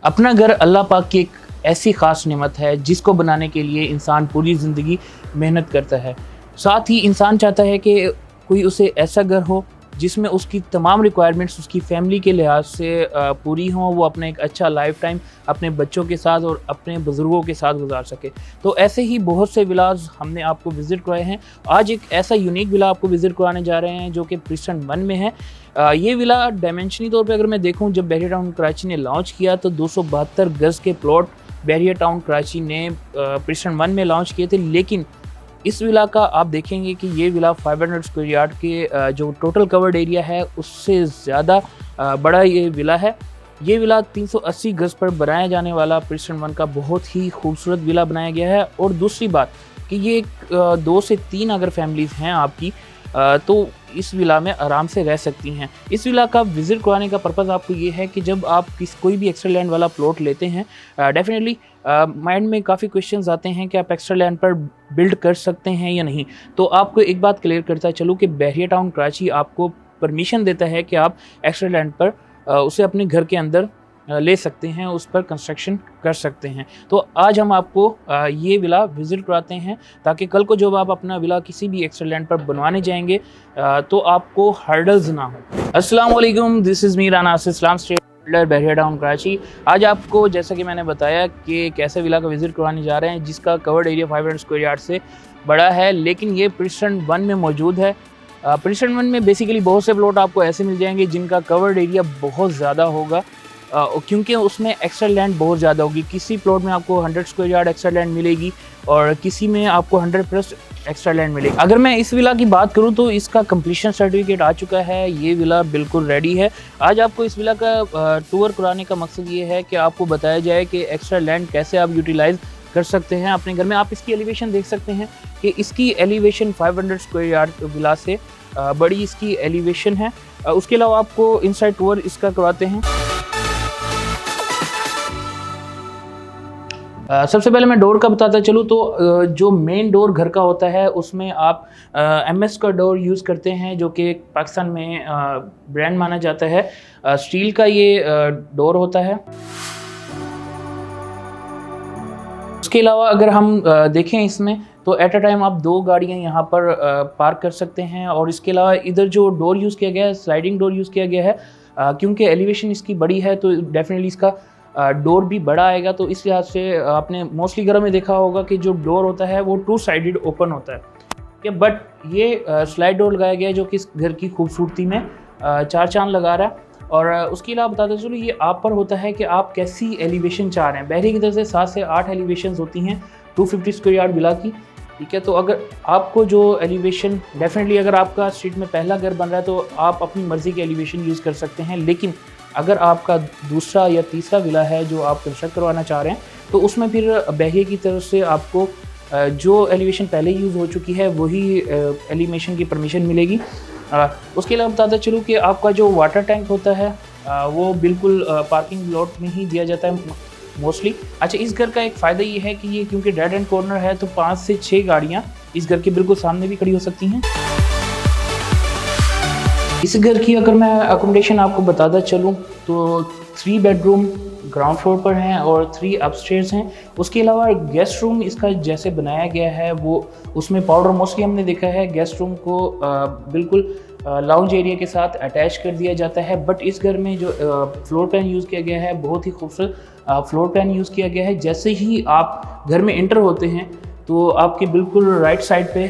अपना घर अल्लाह पाक की एक ऐसी ख़ास नेमत है जिसको बनाने के लिए इंसान पूरी ज़िंदगी मेहनत करता है। साथ ही इंसान चाहता है कि कोई उसे ऐसा घर हो जिसमें उसकी तमाम रिक्वायरमेंट्स उसकी फ़ैमिली के लिहाज से पूरी हों, वो अपना एक अच्छा लाइफ टाइम अपने बच्चों के साथ और अपने बुज़ुर्गों के साथ गुजार सके। तो ऐसे ही बहुत से विलाज हमने आपको विज़िट करवाए हैं। आज एक ऐसा यूनिक विला आपको विज़िट कराने जा रहे हैं जो कि प्रिस्टन 1 में है। ये विला डायमेंशनी तौर पे अगर मैं देखूँ, जब बहरिया टाउन कराची ने लॉन्च किया तो 272 गज़ के प्लॉट बहरिया टाउन कराची ने प्रिस्टन 1 में लॉन्च किए थे। लेकिन इस विला का आप देखेंगे कि ये विला 500 स्क्वायर यार्ड के जो टोटल कवर्ड एरिया है उससे ज़्यादा बड़ा ये विला है। ये विला 380 गज़ पर बनाया जाने वाला प्रिस्टन 1 का बहुत ही खूबसूरत विला बनाया गया है। और दूसरी बात कि ये 2 से 3 अगर फैमिलीज़ हैं आपकी तो इस विला में आराम से रह सकती हैं। इस विला का विज़िट करवाने का पर्पज़ आपको ये है कि जब आप कोई भी एक्स्ट्रा लैंड वाला प्लॉट लेते हैं, डेफिनेटली माइंड में काफ़ी क्वेश्चंस आते हैं कि आप एक्स्ट्रा लैंड पर बिल्ड कर सकते हैं या नहीं। तो आपको एक बात क्लियर करता चलूँ कि बहरिया टाउन कराची आपको परमिशन देता है कि आप एक्स्ट्रा लैंड पर उसे अपने घर के अंदर ले सकते हैं, उस पर कंस्ट्रक्शन कर सकते हैं। तो आज हम आपको ये विला विज़िट कराते हैं ताकि कल को जब आप अपना विला किसी भी एक्स्ट्रा लैंड पर बनवाने जाएंगे तो आपको हर्डल्स ना हो। अस्सलाम वालेकुम, this is me Rana Islam street Bahria town Karachi. आज आपको जैसा कि मैंने बताया कि कैसे विला का विज़िट करवाने जा रहे हैं जिसका कवर्ड एरिया 500 स्क्वायर यार्ड से बड़ा है, लेकिन ये प्रिस्टन 1 में मौजूद है। प्रिस्टन 1 में बेसिकली बहुत से प्लॉट आपको ऐसे मिल जाएंगे जिनका कवर्ड एरिया बहुत ज़्यादा होगा क्योंकि उसमें एक्स्ट्रा लैंड बहुत ज़्यादा होगी। किसी प्लॉट में आपको 100 स्क्वायर यार्ड एक्स्ट्रा लैंड मिलेगी और किसी में आपको 100+ एक्स्ट्रा लैंड मिलेगी। अगर मैं इस विला की बात करूं तो इसका कंप्लीशन सर्टिफिकेट आ चुका है, ये विला बिल्कुल रेडी है। आज आपको इस विला का टूर कराने का मकसद ये है कि आपको बताया जाए कि एक्स्ट्रा लैंड कैसे आप यूटिलाइज़ कर सकते हैं अपने घर में। आप इसकी एलिवेशन देख सकते हैं कि इसकी एलिवेशन 500 स्क्वायर यार्ड विला से बड़ी इसकी एलिवेशन है। उसके अलावा आपको इनसाइड टूर इसका करवाते हैं। सबसे पहले मैं डोर का बताता चलूँ तो जो मेन डोर घर का होता है उसमें आप MS का डोर यूज़ करते हैं जो कि पाकिस्तान में ब्रांड माना जाता है। स्टील का ये डोर होता है। उसके अलावा अगर हम देखें इसमें तो एट अ टाइम आप 2 गाड़ियाँ यहाँ पर पार्क कर सकते हैं। और इसके अलावा इधर जो डोर यूज़ किया गया है, स्लाइडिंग डोर यूज़ किया गया है क्योंकि एलिवेशन इसकी बड़ी है तो डेफिनेटली इसका डोर भी बड़ा आएगा। तो इस लिहाज से आपने मोस्टली घरों में देखा होगा कि जो डोर होता है वो 2 साइडेड ओपन होता है, ठीक है। बट ये स्लाइड डोर लगाया गया है जो कि इस घर की खूबसूरती में 4 चांद लगा रहा है। और उसके अलावा बताते चलो ये आप पर होता है कि आप कैसी एलिवेशन चाह रहे हैं। बहरी की तरफ से 7 से 8 एलिवेशन होती हैं 250 स्क्वायर यार्ड विला की, ठीक है। तो अगर आपको जो एलिवेशन डेफिनेटली अगर आपका स्ट्रीट में पहला घर बन रहा है तो आप अपनी मर्ज़ी की एलिवेशन यूज़ कर सकते हैं। लेकिन अगर आपका दूसरा या तीसरा विला है जो आप कंस्ट्रक्ट करवाना चाह रहे हैं तो उसमें फिर बहरिया की तरफ से आपको जो एलिवेशन पहले यूज़ हो चुकी है वही एलिवेशन की परमिशन मिलेगी। उसके अलावा बताता चलूँ कि आपका जो वाटर टैंक होता है वो बिल्कुल पार्किंग लॉट में ही दिया जाता है मोस्टली। अच्छा, इस घर का एक फ़ायदा ये है कि ये क्योंकि डेड एंड कॉर्नर है तो 5 से 6 गाड़ियाँ इस घर के बिल्कुल सामने भी खड़ी हो सकती हैं। इस घर की अगर मैं अकोमोडेशन आपको बताता चलूँ तो 3 बेडरूम ग्राउंड फ्लोर पर हैं और 3 अपस्टेयर्स हैं। उसके अलावा गेस्ट रूम इसका जैसे बनाया गया है वो उसमें पाउडर मोस्टली हमने देखा है गेस्ट रूम को बिल्कुल लाउंज एरिया के साथ अटैच कर दिया जाता है। बट इस घर में जो फ्लोर प्लान यूज़ किया गया है बहुत ही खूबसूरत फ्लोर प्लान यूज़ किया गया है। जैसे ही आप घर में एंटर होते हैं तो आपके बिल्कुल राइट साइड पे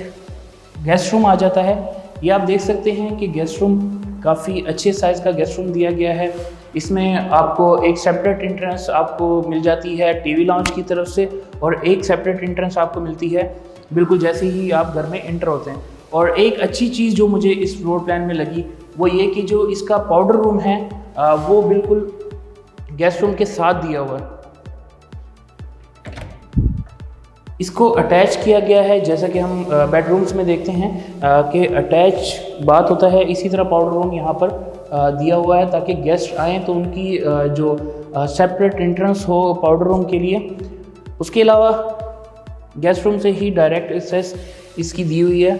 गेस्ट रूम आ जाता है। ये आप देख सकते हैं कि गेस्ट रूम काफ़ी अच्छे साइज़ का गेस्ट रूम दिया गया है। इसमें आपको एक सेपरेट एंट्रेंस आपको मिल जाती है टीवी लाउंज की तरफ से और एक सेपरेट एंट्रेंस आपको मिलती है बिल्कुल जैसे ही आप घर में एंटर होते हैं। और एक अच्छी चीज़ जो मुझे इस फ्लोर प्लान में लगी वो ये कि जो इसका पाउडर रूम है वो बिल्कुल गेस्ट रूम के साथ दिया हुआ है। इसको अटैच किया गया है जैसा कि हम बेडरूम्स में देखते हैं कि अटैच बात होता है। इसी तरह पाउडर रूम यहाँ पर दिया हुआ है ताकि गेस्ट आएँ तो उनकी जो सेपरेट एंट्रेंस हो पाउडर रूम के लिए। उसके अलावा गेस्ट रूम से ही डायरेक्ट एक्सेस इसकी दी हुई है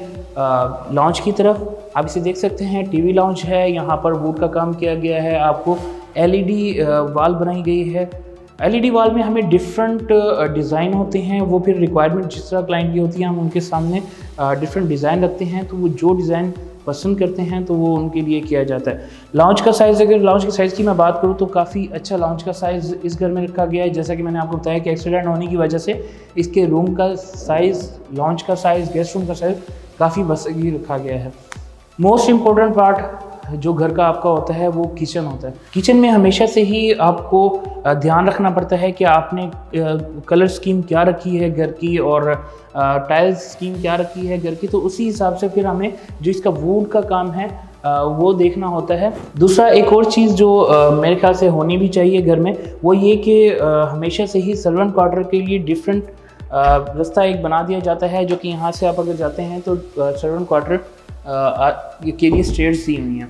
लॉन्च की तरफ। आप इसे देख सकते हैं टीवी लॉन्च है, यहाँ पर वुड का काम किया गया है, आपको LED वाल बनाई गई है। एलईडी वॉल में हमें डिफरेंट डिज़ाइन होते हैं, वो फिर रिक्वायरमेंट जिस तरह क्लाइंट की होती है हम उनके सामने डिफरेंट डिज़ाइन रखते हैं, तो वो जो डिज़ाइन पसंद करते हैं तो वो उनके लिए किया जाता है। लाउंज का साइज़, अगर लाउंज के साइज़ की मैं बात करूँ तो काफ़ी अच्छा लाउंज का साइज़ इस घर में रखा गया है। जैसा कि मैंने आपको बताया कि एक्सीडेंट होने की वजह से इसके रूम का साइज़, लाउंज का साइज़, गेस्ट रूम का साइज़ काफ़ी वसी रखा गया है। मोस्ट इम्पोर्टेंट पार्ट जो घर का आपका होता है वो किचन होता है। किचन में हमेशा से ही आपको ध्यान रखना पड़ता है कि आपने कलर स्कीम क्या रखी है घर की और टाइल्स स्कीम क्या रखी है घर की, तो उसी हिसाब से फिर हमें जो इसका वुड का काम है वो देखना होता है। दूसरा एक और चीज़ जो मेरे ख्याल से होनी भी चाहिए घर में, वो ये कि हमेशा से ही सर्वेंट क्वार्टर के लिए डिफरेंट रास्ता एक बना दिया जाता है, जो कि यहाँ से आप अगर जाते हैं तो सर्वेंट क्वार्टर के लिए स्टेयर्स दी हुई हैं।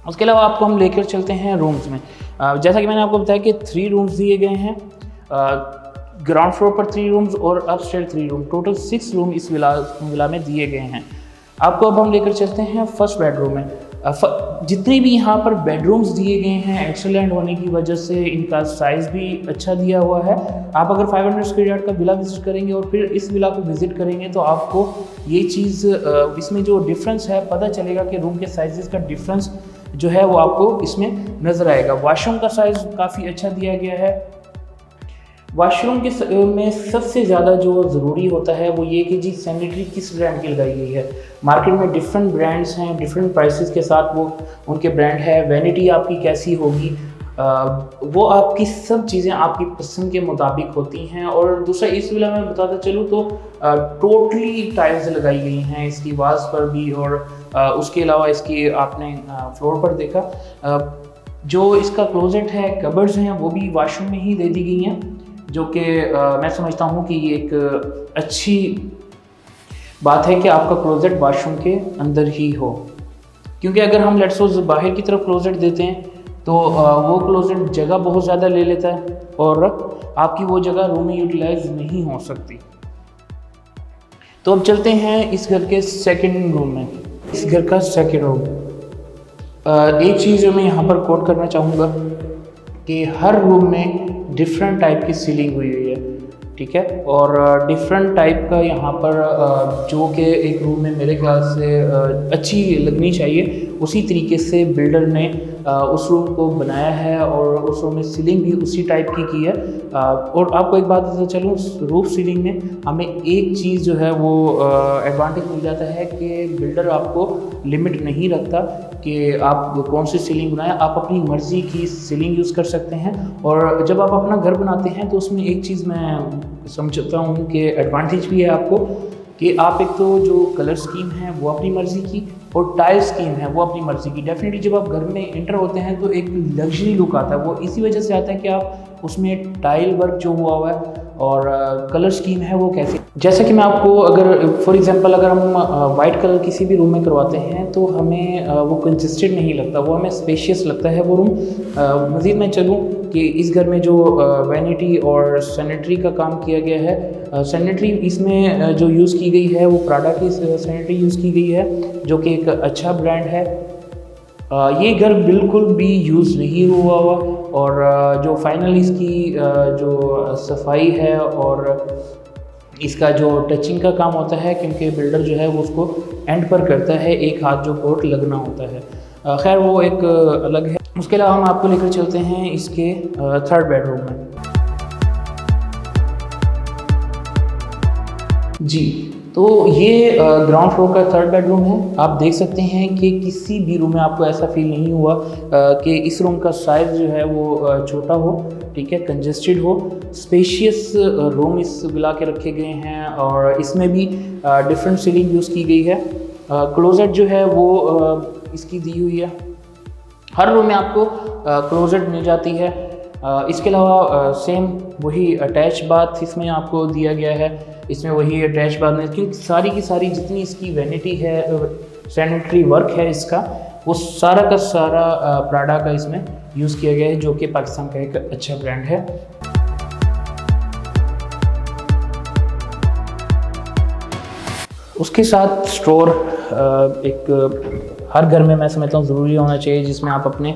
उसके अलावा आपको हम लेकर चलते हैं रूम्स में। जैसा कि मैंने आपको बताया कि 3 रूम्स दिए गए हैं, ग्राउंड फ्लोर पर 3 रूम्स और अपस्टेयर 3 रूम, टोटल 6 रूम इस विला में दिए गए हैं। आपको अब हम लेकर चलते हैं फर्स्ट बेडरूम में। जितने भी यहाँ पर बेडरूम्स दिए गए हैं एक्सेलेंट होने की वजह से इनका साइज़ भी अच्छा दिया हुआ है। आप अगर 500 स्क्वायर यार्ड का विला विज़िट करेंगे और फिर इस विला को विज़िट करेंगे तो आपको ये चीज़ इसमें जो डिफरेंस है पता चलेगा कि रूम के साइज़ का डिफरेंस जो है वो आपको इसमें नज़र आएगा। वॉशरूम का साइज़ काफ़ी अच्छा दिया गया है। वॉशरूम के में सबसे ज़्यादा जो ज़रूरी होता है वो ये कि जी सैनिटरी किस ब्रांड की लगाई गई है। मार्केट में डिफरेंट ब्रांड्स हैं, डिफरेंट प्राइसेस के साथ वो उनके ब्रांड है। वैनिटी आपकी कैसी होगी, वो आपकी सब चीज़ें आपकी पसंद के मुताबिक होती हैं। और दूसरा इस विला में बताता चलूँ तो टोटली टाइल्स लगाई गई हैं इसकी वाल्स पर भी, और उसके अलावा इसकी आपने फ्लोर पर देखा जो इसका क्लोजेट है, कबर्ड्स हैं, वो भी वॉशरूम में ही दे दी गई हैं, जो कि मैं समझता हूँ कि ये एक अच्छी बात है कि आपका क्लोजेट वॉशरूम के अंदर ही हो। क्योंकि अगर हम लेट्स सपोज बाहर की तरफ क्लोजेट देते हैं तो वो क्लोजेट जगह बहुत ज़्यादा ले लेता है और आपकी वो जगह रूम में यूटिलाइज नहीं हो सकती। तो अब चलते हैं इस घर के सेकंड रूम में। इस घर का सेकंड रूम, एक चीज़ जो मैं यहाँ पर कोट करना चाहूँगा कि हर रूम में डिफरेंट टाइप की सीलिंग हुई है, ठीक है, और डिफरेंट टाइप का यहाँ पर जो कि एक रूम में मेरे ख्याल से अच्छी लगनी चाहिए, उसी तरीके से बिल्डर ने उस रूम को बनाया है और उस रूम में सीलिंग भी उसी टाइप की है। और आपको एक बात बताता चलूँ, रूफ सीलिंग में हमें एक चीज़ जो है वो एडवांटेज मिल जाता है कि बिल्डर आपको लिमिट नहीं रखता कि आप कौन सी सीलिंग बनाएं, आप अपनी मर्ज़ी की सीलिंग यूज़ कर सकते हैं। और जब आप अपना घर बनाते हैं तो उसमें एक चीज़ मैं समझता हूँ कि एडवांटेज भी है आपको कि आप एक तो जो कलर स्कीम है वो अपनी मर्ज़ी की और टाइल स्कीम है वो अपनी मर्ज़ी की। डेफिनेटली जब आप घर में इंटर होते हैं तो एक लग्जरी लुक आता है, वो इसी वजह से आता है कि आप उसमें टाइल वर्क जो हुआ है और कलर स्कीम है वो कैसे, जैसे कि मैं आपको अगर फॉर एग्जांपल अगर हम वाइट कलर किसी भी रूम में करवाते हैं तो हमें वो कंजस्टेड नहीं लगता, वो हमें स्पेशियस लगता है वो रूम। मज़ीद मैं चलूँ कि इस घर में जो वैनिटी और सैनिटरी का काम किया गया है, सैनिटरी इसमें जो यूज़ की गई है वो प्राडा की सैनिटरी यूज़ की गई है जो कि एक अच्छा ब्रांड है। ये घर बिल्कुल भी यूज़ नहीं हुआ और जो फाइनल इसकी जो सफाई है और इसका जो टचिंग का काम होता है, क्योंकि बिल्डर जो है वो उसको एंड पर करता है, एक हाथ जो कोट लगना होता है, खैर वो एक अलग है। उसके अलावा हम आपको लेकर चलते हैं इसके थर्ड बेडरूम में। जी, तो ये ग्राउंड फ्लोर का थर्ड बेडरूम है। आप देख सकते हैं कि किसी भी रूम में आपको ऐसा फील नहीं हुआ कि इस रूम का साइज़ जो है वो छोटा हो, ठीक है, कंजेस्टेड हो। स्पेशियस रूम इस विला के रखे गए हैं और इसमें भी डिफरेंट सीलिंग यूज़ की गई है। क्लोजेट जो है वो इसकी दी हुई है, हर रूम में आपको क्लोजेट मिल जाती है। इसके अलावा सेम वही अटैच बाथ इसमें आपको दिया गया है, इसमें वही अटैच बाथ में, क्योंकि सारी की सारी जितनी इसकी वैनिटी है, सैनिटरी वर्क है इसका, वो सारा का सारा प्राडा का इसमें यूज़ किया गया है, जो कि पाकिस्तान का एक अच्छा ब्रांड है। उसके साथ स्टोर एक हर घर में मैं समझता हूँ ज़रूरी होना चाहिए, जिसमें आप अपने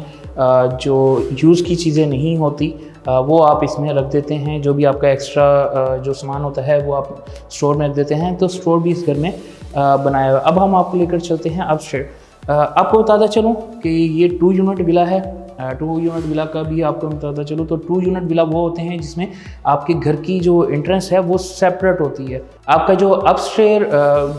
जो यूज़ की चीज़ें नहीं होती वो आप इसमें रख देते हैं। जो भी आपका एक्स्ट्रा जो सामान होता है वो आप स्टोर में रख देते हैं। तो स्टोर भी इस घर में बनाया हुआ है। अब हम आपको लेकर चलते हैं अपस्टेयर। आपको बताता चलूँ कि ये 2 यूनिट विला है। 2 यूनिट विला का भी आपको बताता चलूँ तो 2 यूनिट विला वो होते हैं जिसमें आपके घर की जो एंट्रेंस है वो सेपरेट होती है। आपका जो अपस्टेयर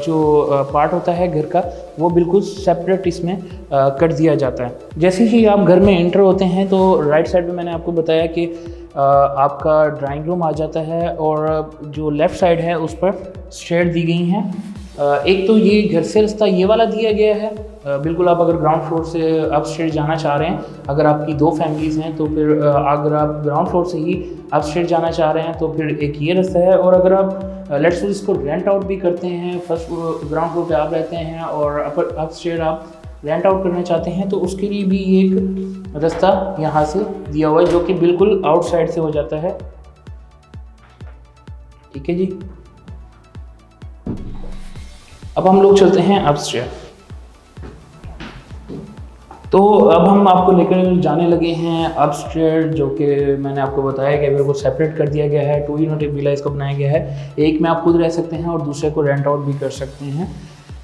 जो पार्ट होता है घर का वो बिल्कुल सेपरेट इसमें कर दिया जाता है। जैसे ही आप घर में एंटर होते हैं तो राइट साइड में मैंने आपको बताया कि आपका ड्राइंग रूम आ जाता है और जो लेफ़्ट साइड है उस पर स्टेयर दी गई हैं। एक तो ये घर से रास्ता ये वाला दिया गया है। बिल्कुल आप अगर ग्राउंड फ्लोर से अपस्टेयर जाना चाह रहे हैं, अगर आपकी 2 फैमिलीज़ हैं तो फिर अगर आप ग्राउंड फ्लोर से ही अपस्टेयर जाना चाह रहे हैं तो फिर एक ये रास्ता है। और अगर आप लेट्स सपोज इसको रेंट आउट भी करते हैं, फर्स्ट ग्राउंड फ्लोर पे आप रहते हैं और अपस्टेयर आप रेंट आउट करना चाहते हैं तो उसके लिए भी एक रास्ता यहाँ से दिया हुआ है जो कि बिल्कुल आउटसाइड से हो जाता है। ठीक है जी। अब हम लोग चलते हैं अपस्टेयर। तो अब हम आपको लेकर जाने लगे हैं अपस्टेयर, जो कि मैंने आपको बताया कि बिल्कुल सेपरेट कर दिया गया है। 2 यूनिट विला इसको बनाया गया है। एक में आप खुद रह सकते हैं और दूसरे को रेंट आउट भी कर सकते हैं।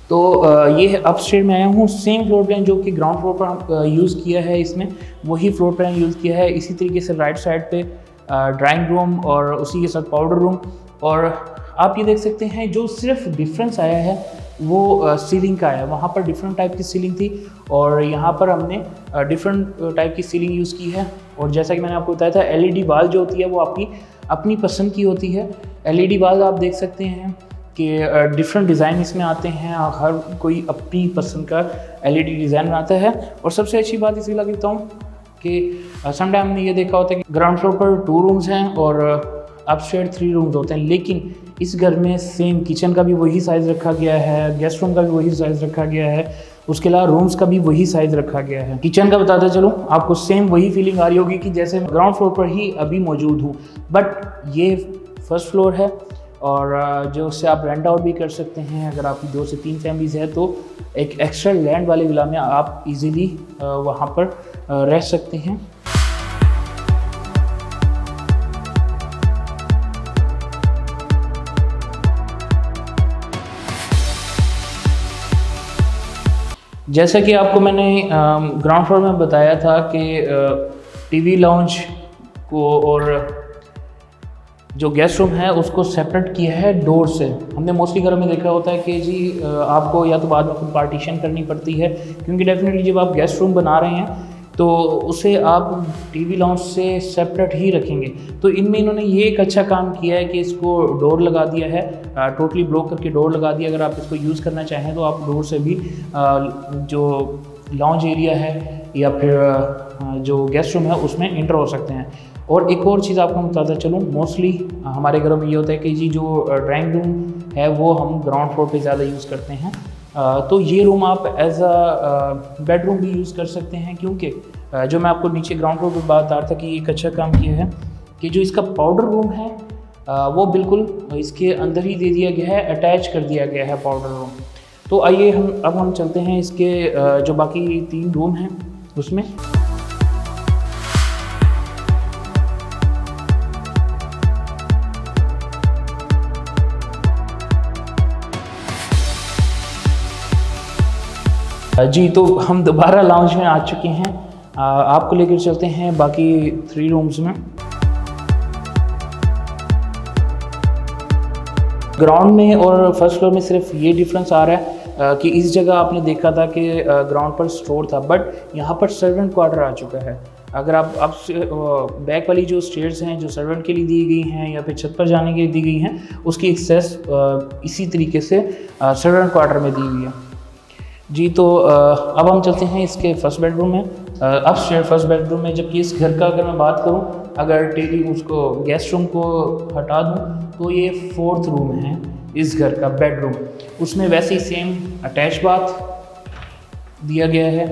तो ये अपस्टेयर में आया हूँ। सेम फ्लोर प्लान जो कि ग्राउंड फ्लोर पर यूज़ किया है, इसमें वही फ्लोर प्लान यूज़ किया है। इसी तरीके से राइट साइड पे ड्राइंग रूम और उसी के साथ पाउडर रूम। और आप ये देख सकते हैं जो सिर्फ डिफरेंस आया है वो सीलिंग का है। वहाँ पर डिफरेंट टाइप की सीलिंग थी और यहाँ पर हमने डिफरेंट टाइप की सीलिंग यूज़ की है। और जैसा कि मैंने आपको बताया था, एलईडी वाल जो होती है वो आपकी अपनी पसंद की होती है। एलईडी वाल आप देख सकते हैं कि डिफरेंट डिज़ाइन इसमें आते हैं। हर कोई अपनी पसंद का एलईडी डिज़ाइन बनाता है। और सबसे अच्छी बात इसलिए लगता हूँ कि समटाइम हमने ये देखा होता है कि ग्राउंड फ्लोर पर 2 रूम्स हैं और अपस्टेयर 3 रूम्स होते हैं, लेकिन इस घर में सेम किचन का भी वही साइज़ रखा गया है, गेस्ट रूम का भी वही साइज़ रखा गया है, उसके अलावा रूम्स का भी वही साइज़ रखा गया है। किचन का बताते चलो, आपको सेम वही फीलिंग आ रही होगी कि जैसे ग्राउंड फ्लोर पर ही अभी मौजूद हूँ। बट ये फर्स्ट फ्लोर है और जो उससे आप रेंट आउट भी कर सकते हैं। अगर आपकी 2 से 3 फैमिलीज़ है तो एक एक्स्ट्रा लैंड वाले विला में आप इजीली वहाँ पर रह सकते हैं। जैसा कि आपको मैंने ग्राउंड फ्लोर में बताया था कि टीवी लाउंज को और जो गेस्ट रूम है उसको सेपरेट किया है डोर से। हमने मोस्टली घरों में देखा होता है कि जी आपको या तो बाद में खुद पार्टीशन करनी पड़ती है, क्योंकि डेफिनेटली जब आप गेस्ट रूम बना रहे हैं तो उसे आप टीवी लाउंज से सेपरेट ही रखेंगे। तो इनमें इन्होंने ये एक अच्छा काम किया है कि इसको डोर लगा दिया है, टोटली ब्लॉक करके डोर लगा दिया। अगर आप इसको यूज़ करना चाहें तो आप डोर से भी जो लाउंज एरिया है या फिर जो गेस्ट रूम है उसमें इंटर हो सकते हैं। और एक और चीज़ आपको बताता चलूँ, मोस्टली हमारे घरों में ये होता है कि जी जो ड्राइंग रूम है वो हम ग्राउंड फ्लोर पे ज़्यादा यूज़ करते हैं। तो ये रूम आप एज अ बेडरूम भी यूज़ कर सकते हैं, क्योंकि जो मैं आपको नीचे ग्राउंड फ्लोर पर बात आ रहा था कि एक अच्छा काम किया है कि जो इसका पाउडर रूम है वो बिल्कुल इसके अंदर ही दे दिया गया है, अटैच कर दिया गया है पाउडर रूम। तो आइए हम चलते हैं इसके जो बाकी 3 रूम हैं उसमें। जी, तो हम दोबारा लाउंज में आ चुके हैं। आपको लेकर चलते हैं बाकी 3 रूम्स में। ग्राउंड में और फर्स्ट फ्लोर में सिर्फ ये डिफरेंस आ रहा है कि इस जगह आपने देखा था कि ग्राउंड पर स्टोर था, बट यहाँ पर सर्वेंट क्वार्टर आ चुका है। अगर आप बैक वाली जो स्टेयर्स हैं जो सर्वेंट के लिए दी गई हैं या फिर छत पर जाने के लिए दी गई हैं, उसकी एक्सेस इसी तरीके से सर्वेंट क्वार्टर में दी हुई है। जी, तो अब हम चलते हैं इसके फर्स्ट बेडरूम में। अपस्टेयर फर्स्ट बेडरूम में, जबकि इस घर का अगर मैं बात करूं, अगर टीवी उसको गेस्ट रूम को हटा दूं तो ये 4th रूम है इस घर का बेडरूम। उसमें वैसे ही सेम अटैच बाथ दिया गया है।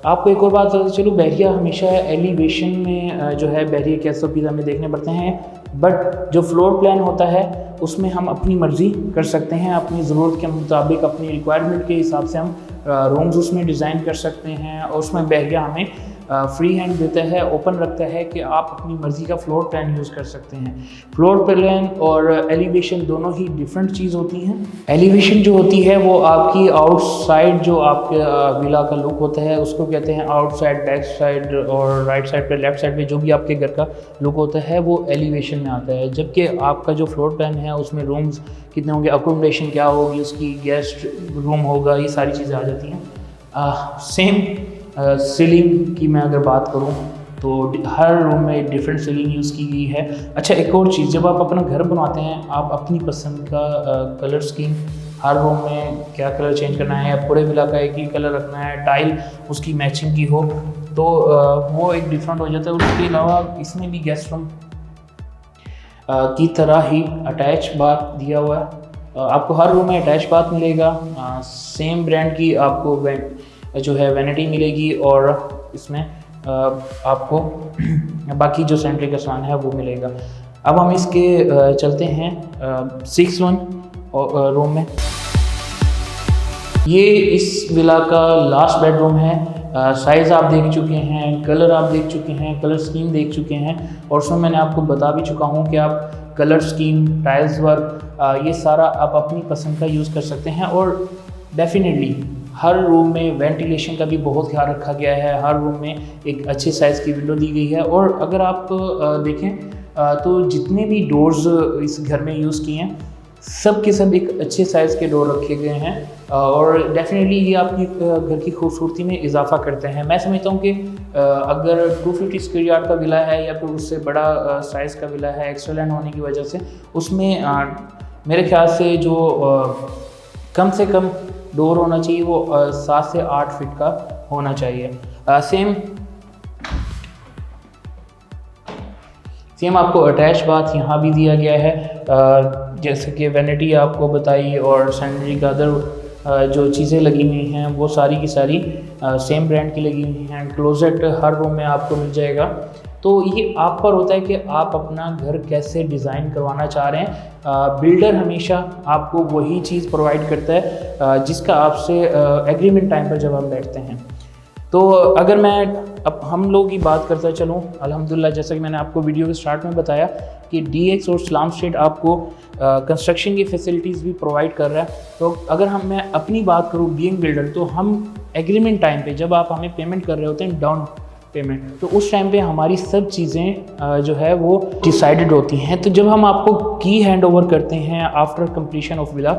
आपको एक और बात चलो, बहरिया हमेशा एलिवेशन में जो है बहरिया के SOPs हमें देखने पड़ते हैं, बट जो फ्लोर प्लान होता है उसमें हम अपनी मर्ज़ी कर सकते हैं। अपनी ज़रूरत के मुताबिक, अपनी रिक्वायरमेंट के हिसाब से हम रूम्स उसमें डिज़ाइन कर सकते हैं और उसमें बहरिया हमें फ्री हैंड देता है, ओपन रखता है कि आप अपनी मर्ज़ी का फ्लोर प्लान यूज़ कर सकते हैं। फ्लोर प्लान और एलिवेशन दोनों ही डिफरेंट चीज़ होती हैं। एलिवेशन जो होती है वो आपकी आउटसाइड जो आपके विला का लुक होता है उसको कहते हैं आउटसाइड, बैक साइड और राइट साइड पे, लेफ्ट साइड पे जो भी आपके घर का लुक होता है वो एलिवेशन में आता है। जबकि आपका जो फ्लोर प्लान है उसमें रूम्स कितने होंगे, अकोमोडेशन क्या होगी, उसकी गेस्ट रूम होगा, ये सारी चीज़ें आ जाती हैं। सेम सीलिंग की मैं अगर बात करूँ तो हर रूम में डिफरेंट सीलिंग यूज़ की गई है। अच्छा, एक और चीज़, जब आप अपना घर बनवाते हैं आप अपनी पसंद का कलर स्कीम, हर रूम में क्या कलर चेंज करना है, या पूरे विला का एक ही कलर रखना है, टाइल उसकी मैचिंग की हो, तो वो एक डिफरेंट हो जाता है। उसके अलावा इसमें भी गेस्ट रूम की तरह ही अटैच बाथ दिया हुआ है। आपको हर रूम में अटैच बाथ मिलेगा। सेम ब्रांड की आपको जो है वैनिटी मिलेगी और इसमें आपको बाकी जो सेंट्रिक का सामान है वो मिलेगा। अब हम इसके चलते हैं 6-1 रूम में। ये इस विला का लास्ट बेडरूम है। साइज़ आप देख चुके हैं, कलर आप देख चुके हैं, कलर स्कीम देख चुके हैं, और उसमें मैंने आपको बता भी चुका हूँ कि आप कलर स्कीम, टाइल्स वर्क, ये सारा आप अपनी पसंद का यूज़ कर सकते हैं। और डेफिनेटली हर रूम में वेंटिलेशन का भी बहुत ख्याल रखा गया है। हर रूम में एक अच्छे साइज़ की विंडो दी गई है। और अगर आप देखें तो जितने भी डोर्स इस घर में यूज़ किए हैं सब के सब एक अच्छे साइज़ के डोर रखे गए हैं और डेफिनेटली ये आपकी घर की खूबसूरती में इजाफा करते हैं। मैं समझता हूँ कि अगर 250 स्क्वायर यार्ड का विला है या फिर उससे बड़ा साइज़ का विला है, एक्स्ट्रा लैंड होने की वजह से उसमें मेरे ख्याल से जो कम से कम डोर होना चाहिए वो 7 से 8 फीट का होना चाहिए। सेम आपको अटैच बाथ यहाँ भी दिया गया है। जैसे कि वैनिटी आपको बताई और सैनिटरी का अदर जो चीज़ें लगी हुई हैं वो सारी की सारी सेम ब्रांड की लगी हुई हैं। क्लोजेट हर रूम में आपको मिल जाएगा। तो ये आप पर होता है कि आप अपना घर कैसे डिज़ाइन करवाना चाह रहे हैं। बिल्डर हमेशा आपको वही चीज़ प्रोवाइड करता है जिसका आपसे एग्रीमेंट टाइम पर जब हम बैठते हैं। तो अगर मैं अब हम लोग की बात करता चलूँ, अल्हम्दुलिल्लाह जैसा कि मैंने आपको वीडियो के स्टार्ट में बताया कि DX और इस्लाम स्टेट आपको कंस्ट्रक्शन की फैसिलिटीज़ भी प्रोवाइड कर रहा है। तो अगर मैं अपनी बात करूँ बीइंग बिल्डर, तो हम एग्रीमेंट टाइम पे जब आप हमें पेमेंट कर रहे होते हैं डाउन पेमेंट, तो उस टाइम पे हमारी सब चीज़ें जो है वो डिसाइडेड होती हैं। तो जब हम आपको की हैंड ओवर करते हैं आफ्टर कंप्लीशन ऑफ विला,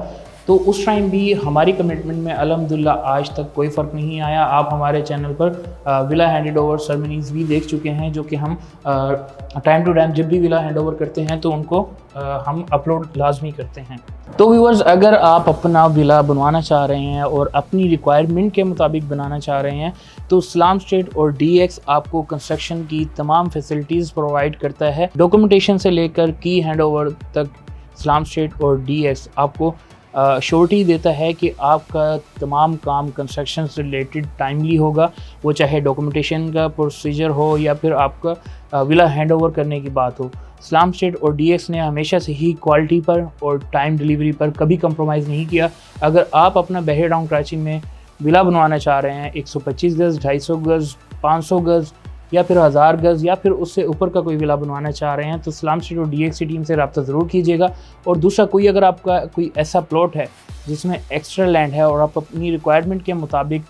तो उस टाइम भी हमारी कमिटमेंट में अल्हम्दुलिल्लाह आज तक कोई फ़र्क नहीं आया। आप हमारे चैनल पर विला हैंडेड ओवर सेरेमनीज़ भी देख चुके हैं जो कि हम टाइम टू टाइम जब भी विला हैंड ओवर करते हैं तो उनको हम अपलोड लाजमी करते हैं। तो व्यूअर्स, अगर आप अपना विला बनवाना चाह रहे हैं और अपनी रिक्वायरमेंट के मुताबिक बनाना चाह रहे हैं तो इस्लाम स्टेट और DX आपको कंस्ट्रक्शन की तमाम फैसिलिटीज़ प्रोवाइड करता है। डॉक्यूमेंटेशन से लेकर की हैंड ओवर तक इस्लाम स्टेट और DX आपको श्योरिटी देता है कि आपका तमाम काम कंस्ट्रक्शन से रिलेटेड टाइमली होगा, वो चाहे डॉक्यूमेंटेशन का प्रोसीजर हो या फिर आपका विला हैंड ओवर करने की बात हो। इस्लाम स्टेट और DX ने हमेशा से ही क्वालिटी पर और टाइम डिलीवरी पर कभी कंप्रोमाइज़ नहीं किया। अगर आप अपना बहरे टाउन कराची में विला बनवाना चाह रहे हैं 125 गज़, 250 गज़, 500 गज़ या फिर 1000 गज़ या फिर उससे ऊपर का कोई विला बनवाना चाह रहे हैं तो इस्लाम स्टेट और DX की टीम से रब्ता ज़रूर कीजिएगा। और दूसरा, कोई अगर आपका कोई ऐसा प्लॉट है जिसमें एक्स्ट्रा लैंड है और आप अपनी रिक्वायरमेंट के मुताबिक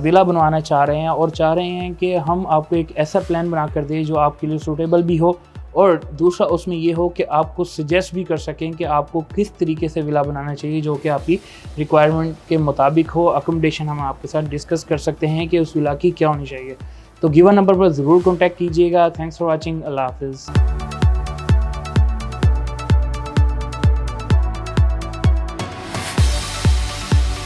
विला बनवाना चाह रहे हैं और चाह रहे हैं कि हम आपको एक ऐसा प्लान बना कर दें जो आपके लिए सूटेबल भी हो, और दूसरा उसमें ये हो कि आपको सजेस्ट भी कर सकें कि आपको किस तरीके से विला बनाना चाहिए जो कि आपकी रिक्वायरमेंट के मुताबिक हो। अकोमोडेशन हम आपके साथ डिस्कस कर सकते हैं कि उस विला की क्या होनी चाहिए। तो गिवन नंबर पर ज़रूर कॉन्टैक्ट कीजिएगा। Thanks for watching. अल्लाह हाफिज़।